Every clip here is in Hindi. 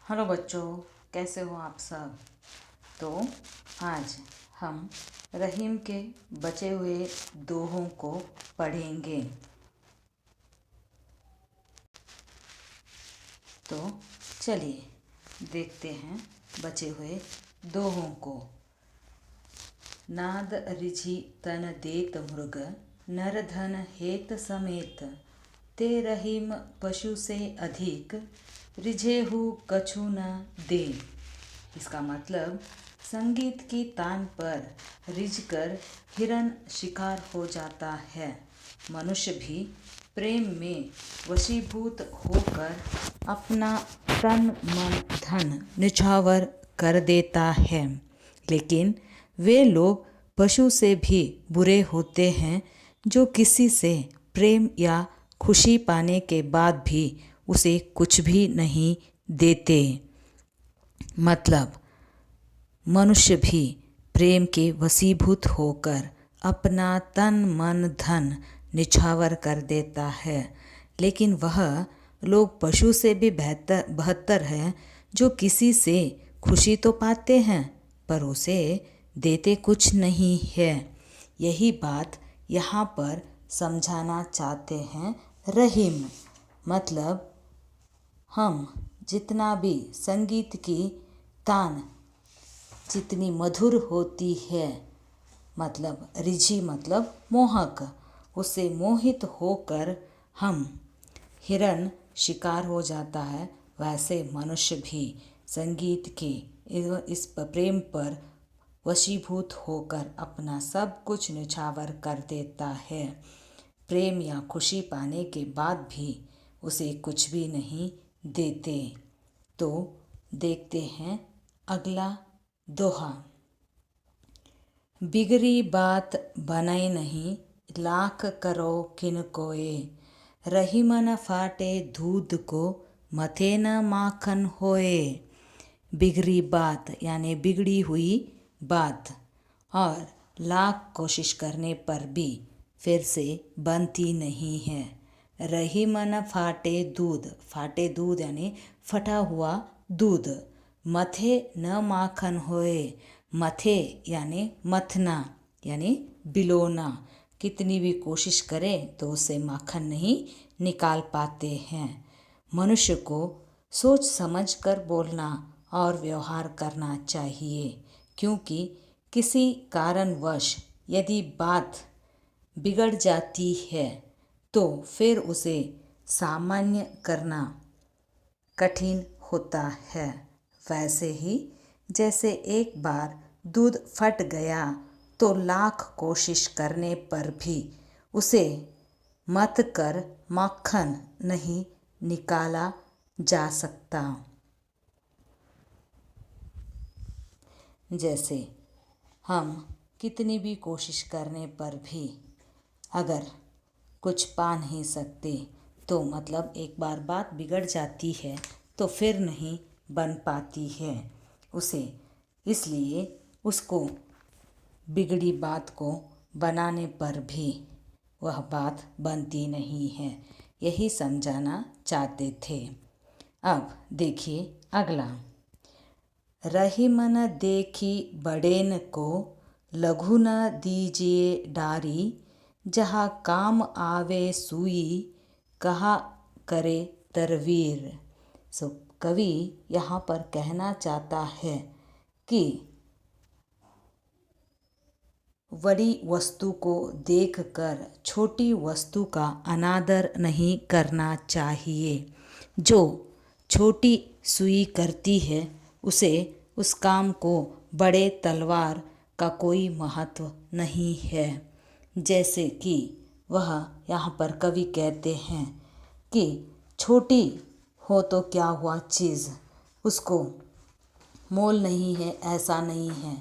हेलो बच्चों, कैसे हो आप सब। तो आज हम रहीम के बचे हुए दोहों को पढ़ेंगे। तो चलिए देखते हैं बचे हुए दोहों को। नाद रिझी तन देत मृग, नर धन हेत समेत, ते रहीम पशु से अधिक, रिझेहु कछु न दे। इसका मतलब संगीत की तान पर रिझकर हिरन शिकार हो जाता है। मनुष्य भी प्रेम में वशीभूत होकर अपना तन मन धन निछावर कर देता है, लेकिन वे लोग पशु से भी बुरे होते हैं जो किसी से प्रेम या खुशी पाने के बाद भी उसे कुछ भी नहीं देते। मतलब मनुष्य भी प्रेम के वशीभूत होकर अपना तन मन धन निछावर कर देता है, लेकिन वह लोग पशु से भी बहत्तर है जो किसी से खुशी तो पाते हैं पर उसे देते कुछ नहीं है। यही बात यहाँ पर समझाना चाहते हैं रहीम। मतलब हम जितना भी संगीत की तान जितनी मधुर होती है, मतलब रिझी मतलब मोहक, उससे मोहित होकर हम हिरन शिकार हो जाता है, वैसे मनुष्य भी संगीत के इस प्रेम पर वशीभूत होकर अपना सब कुछ निछावर कर देता है। प्रेम या खुशी पाने के बाद भी उसे कुछ भी नहीं देते। तो देखते हैं अगला दोहा। बिगड़ी बात बनई नहीं, लाख करो किन कोय, रहीम न फाटे दूध को, मथे न माखन होए। बिगड़ी बात यानी बिगड़ी हुई बात, और लाख कोशिश करने पर भी फिर से बनती नहीं है। रहीम न फाटे दूध यानी फटा हुआ दूध, मथे न माखन होए, मथे यानी मथना यानी बिलोना, कितनी भी कोशिश करें तो उसे माखन नहीं निकाल पाते हैं। मनुष्य को सोच समझ कर बोलना और व्यवहार करना चाहिए, क्योंकि किसी कारणवश यदि बात बिगड़ जाती है तो फिर उसे सामान्य करना कठिन होता है। वैसे ही जैसे एक बार दूध फट गया तो लाख कोशिश करने पर भी उसे मथ कर माखन नहीं निकाला जा सकता। जैसे हम कितनी भी कोशिश करने पर भी अगर कुछ पा नहीं सकते तो मतलब एक बार बात बिगड़ जाती है तो फिर नहीं बन पाती है उसे, इसलिए उसको बिगड़ी बात को बनाने पर भी वह बात बनती नहीं है, यही समझाना चाहते थे। अब देखिए अगला। रहीम न देखी बड़ेन को, लघु न दीजिए डारी, जहाँ काम आवे सुई, कहा करे तरवीर। कवि यहाँ पर कहना चाहता है कि बड़ी वस्तु को देखकर छोटी वस्तु का अनादर नहीं करना चाहिए। जो छोटी सुई करती है उसे उस काम को बड़े तलवार का कोई महत्व नहीं है। जैसे कि वह यहाँ पर कवि कहते हैं कि छोटी हो तो क्या हुआ चीज़, उसको मोल नहीं है ऐसा नहीं है,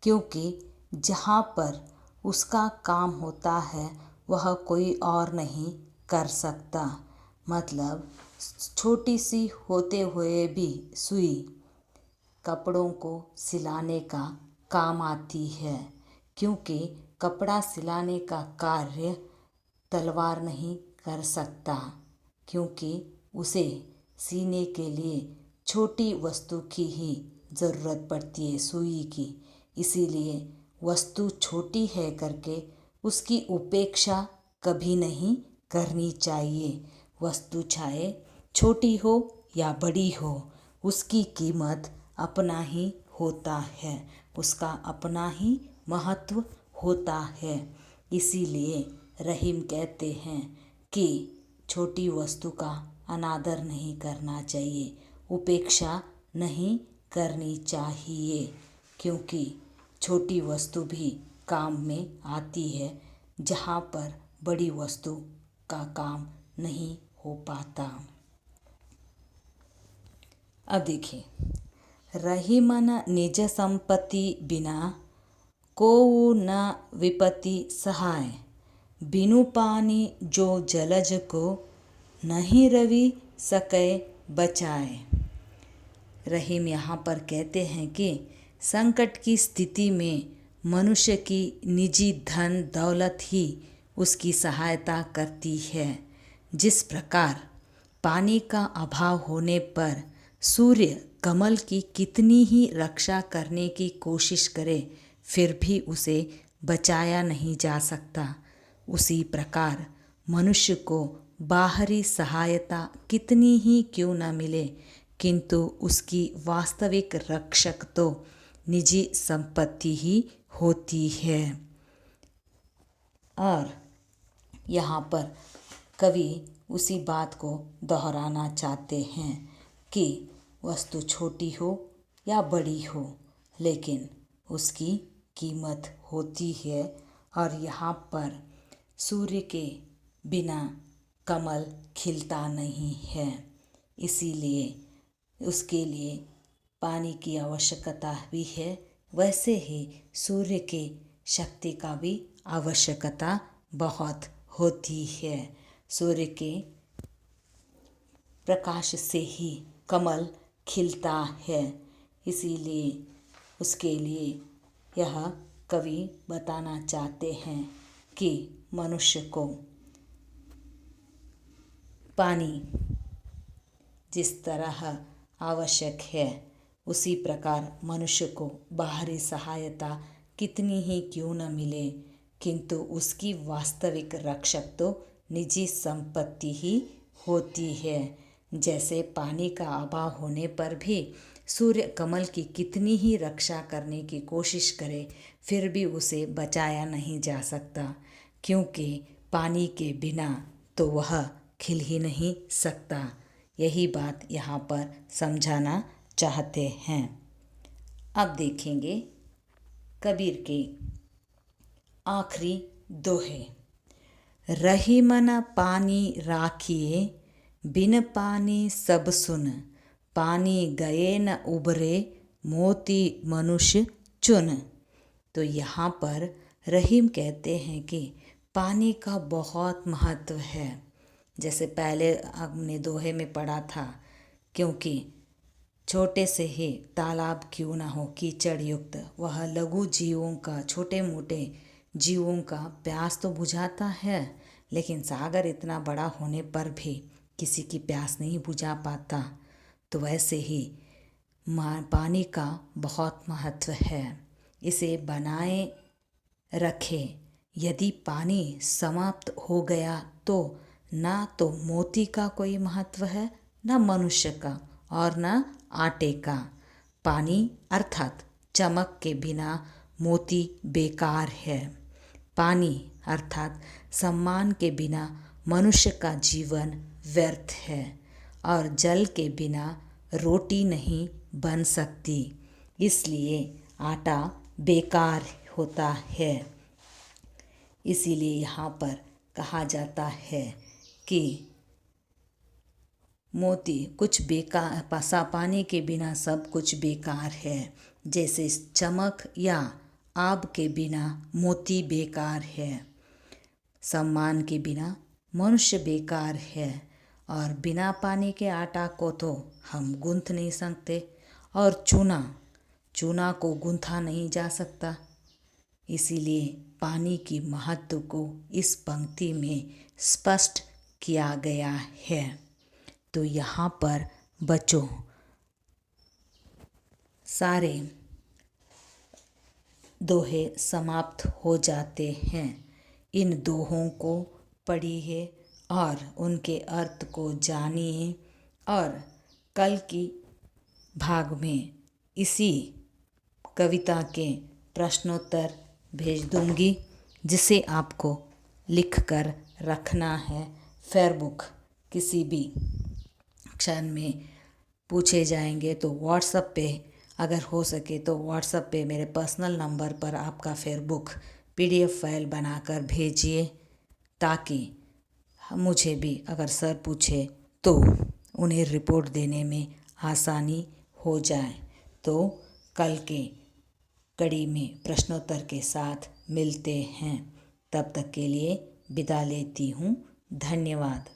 क्योंकि जहाँ पर उसका काम होता है वह कोई और नहीं कर सकता। मतलब छोटी सी होते हुए भी सुई कपड़ों को सिलाने का काम आती है, क्योंकि कपड़ा सिलाने का कार्य तलवार नहीं कर सकता, क्योंकि उसे सीने के लिए छोटी वस्तु की ही ज़रूरत पड़ती है, सुई की। इसीलिए वस्तु छोटी है करके उसकी उपेक्षा कभी नहीं करनी चाहिए। वस्तु चाहे छोटी हो या बड़ी हो, उसकी कीमत अपना ही होता है, उसका अपना ही महत्व होता है। इसीलिए रहीम कहते हैं कि छोटी वस्तु का अनादर नहीं करना चाहिए, उपेक्षा नहीं करनी चाहिए, क्योंकि छोटी वस्तु भी काम में आती है जहाँ पर बड़ी वस्तु का काम नहीं हो पाता। अब देखिए, रही मन निज संपत्ति बिना कोउ न विपत्ति सहाय, बिनु पानी जो जलज को नहीं रवि सकै बचाए। रहीम यहाँ पर कहते हैं कि संकट की स्थिति में मनुष्य की निजी धन दौलत ही उसकी सहायता करती है। जिस प्रकार पानी का अभाव होने पर सूर्य कमल की कितनी ही रक्षा करने की कोशिश करे फिर भी उसे बचाया नहीं जा सकता, उसी प्रकार मनुष्य को बाहरी सहायता कितनी ही क्यों न मिले, किंतु उसकी वास्तविक रक्षक तो निजी संपत्ति ही होती है। और यहाँ पर कवि उसी बात को दोहराना चाहते हैं कि वस्तु छोटी हो या बड़ी हो, लेकिन उसकी कीमत होती है। और यहाँ पर सूर्य के बिना कमल खिलता नहीं है, इसीलिए उसके लिए पानी की आवश्यकता भी है, वैसे ही सूर्य के शक्ति का भी आवश्यकता बहुत होती है। सूर्य के प्रकाश से ही कमल खिलता है, इसीलिए उसके लिए यह कवि बताना चाहते हैं कि मनुष्य को पानी जिस तरह आवश्यक है, उसी प्रकार मनुष्य को बाहरी सहायता कितनी ही क्यों न मिले, किंतु उसकी वास्तविक रक्षक तो निजी संपत्ति ही होती है। जैसे पानी का अभाव होने पर भी सूर्य कमल की कितनी ही रक्षा करने की कोशिश करे फिर भी उसे बचाया नहीं जा सकता, क्योंकि पानी के बिना तो वह खिल ही नहीं सकता। यही बात यहाँ पर समझाना चाहते हैं। अब देखेंगे कबीर के आखिरी दोहे। रही मन पानी राखिए, बिन पानी सब सुन, पानी गए न उबरे, मोती मनुष्य चुन। तो यहाँ पर रहीम कहते हैं कि पानी का बहुत महत्व है। जैसे पहले हमने दोहे में पढ़ा था, क्योंकि छोटे से ही तालाब क्यों ना हो कीचड़ युक्त, वह लघु जीवों का, छोटे मोटे जीवों का प्यास तो बुझाता है, लेकिन सागर इतना बड़ा होने पर भी किसी की प्यास नहीं बुझा पाता। तो वैसे ही पानी का बहुत महत्व है, इसे बनाए रखें। यदि पानी समाप्त हो गया तो ना तो मोती का कोई महत्व है, ना मनुष्य का और ना आटे का। पानी अर्थात चमक के बिना मोती बेकार है। पानी अर्थात सम्मान के बिना मनुष्य का जीवन व्यर्थ है, और जल के बिना रोटी नहीं बन सकती, इसलिए आटा बेकार होता है। इसीलिए यहाँ पर कहा जाता है कि मोती कुछ बेकार, पानी के बिना सब कुछ बेकार है। जैसे चमक या आब के बिना मोती बेकार है, सम्मान के बिना मनुष्य बेकार है, और बिना पानी के आटा को तो हम गूंथ नहीं सकते, और चूना को गूंथा नहीं जा सकता। इसीलिए पानी की महत्व को इस पंक्ति में स्पष्ट किया गया है। तो यहाँ पर बच्चों, सारे दोहे समाप्त हो जाते हैं। इन दोहों को पढ़िए और उनके अर्थ को जानिए और कल की भाग में इसी कविता के प्रश्नोत्तर भेज दूंगी, जिसे आपको लिख कर रखना है। फेयरबुक किसी भी क्षण में पूछे जाएंगे तो व्हाट्सएप पे, अगर हो सके तो व्हाट्सएप पे मेरे पर्सनल नंबर पर आपका फेयरबुक PDF फाइल बनाकर भेजिए, ताकि मुझे भी अगर सर पूछे तो उन्हें रिपोर्ट देने में आसानी हो जाए। तो कल के कड़ी में प्रश्नोत्तर के साथ मिलते हैं। तब तक के लिए विदा लेती हूँ। धन्यवाद।